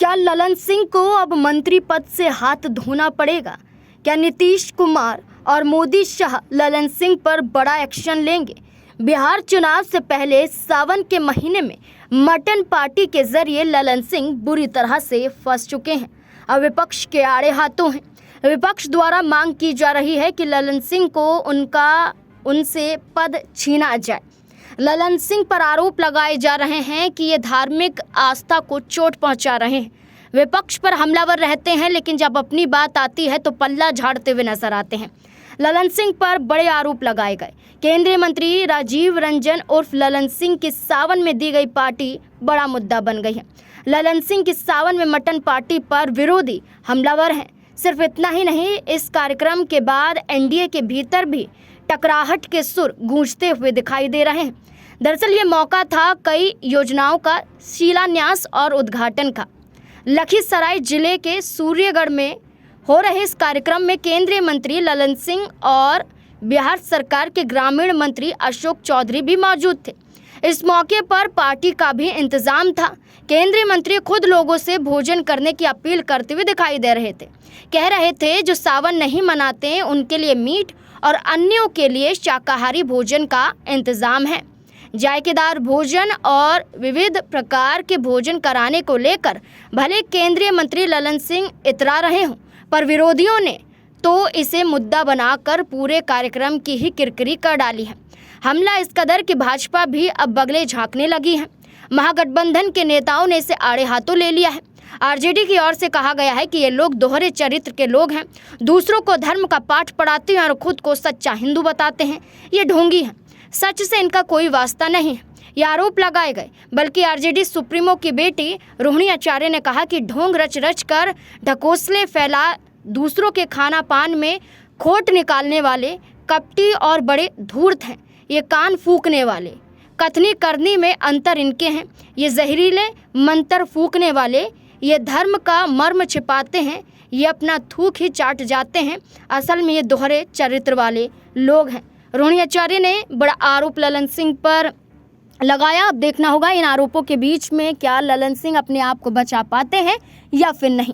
क्या ललन सिंह को अब मंत्री पद से हाथ धोना पड़ेगा? क्या नीतीश कुमार और मोदी शाह ललन सिंह पर बड़ा एक्शन लेंगे? बिहार चुनाव से पहले सावन के महीने में मटन पार्टी के जरिए ललन सिंह बुरी तरह से फंस चुके हैं। अब विपक्ष के आड़े हाथों हैं। विपक्ष द्वारा मांग की जा रही है कि ललन सिंह को उनसे पद छीना जाए। ललन सिंह पर आरोप लगाए जा रहे हैं कि ये धार्मिक आस्था को चोट पहुंचा रहे हैं। विपक्ष पर हमलावर रहते हैं, लेकिन जब अपनी बात आती है तो पल्ला झाड़ते हुए नजर आते हैं। ललन सिंह पर बड़े आरोप लगाए गए। केंद्रीय मंत्री राजीव रंजन उर्फ ललन सिंह की सावन में दी गई पार्टी बड़ा मुद्दा बन गई है। ललन सिंह की सावन में मटन पार्टी पर विरोधी हमलावर हैं। सिर्फ इतना ही नहीं, इस कार्यक्रम के बाद एनडीए के भीतर भी टकराहट के सुर गूंजते हुए दिखाई दे रहे हैं। दरअसल ये मौका था कई योजनाओं का शिलान्यास और उद्घाटन का। लखीसराय जिले के सूर्यगढ़ में हो रहे इस कार्यक्रम में केंद्रीय मंत्री ललन सिंह और बिहार सरकार के ग्रामीण मंत्री अशोक चौधरी भी मौजूद थे। इस मौके पर पार्टी का भी इंतजाम था। केंद्रीय मंत्री खुद लोगों से भोजन करने की अपील करते हुए दिखाई दे रहे थे। कह रहे थे जो सावन नहीं मनाते उनके लिए मीट और अन्यों के लिए शाकाहारी भोजन का इंतजाम है। जायकेदार भोजन और विविध प्रकार के भोजन कराने को लेकर भले केंद्रीय मंत्री ललन सिंह इतरा रहे हों, पर विरोधियों ने तो इसे मुद्दा बनाकर पूरे कार्यक्रम की ही किरकिरी कर डाली है। हमला इस कदर कि भाजपा भी अब बगले झांकने लगी है। महागठबंधन के नेताओं ने इसे आड़े हाथों ले लिया है। आरजेडी की ओर से कहा गया है कि ये लोग दोहरे चरित्र के लोग हैं, दूसरों को धर्म का पाठ पढ़ाते हैं और खुद को सच्चा हिंदू बताते हैं। ये ढोंगी हैं, सच से इनका कोई वास्ता नहीं है, ये आरोप लगाए गए। बल्कि आरजेडी सुप्रीमो की बेटी रोहिणी आचार्य ने कहा कि ढोंग रच रच कर ढकोसले फैला दूसरों के खाना पान में खोट निकालने वाले कपटी और बड़े धूर्त हैं। ये कान फूकने वाले, कथनी करनी में अंतर इनके हैं। ये जहरीले मंत्र फूकने वाले, ये धर्म का मर्म छिपाते हैं, ये अपना थूक ही चाट जाते हैं। असल में ये दोहरे चरित्र वाले लोग हैं। रोहिणी आचार्य ने बड़ा आरोप ललन सिंह पर लगाया। अब देखना होगा इन आरोपों के बीच में क्या ललन सिंह अपने आप को बचा पाते हैं या फिर नहीं।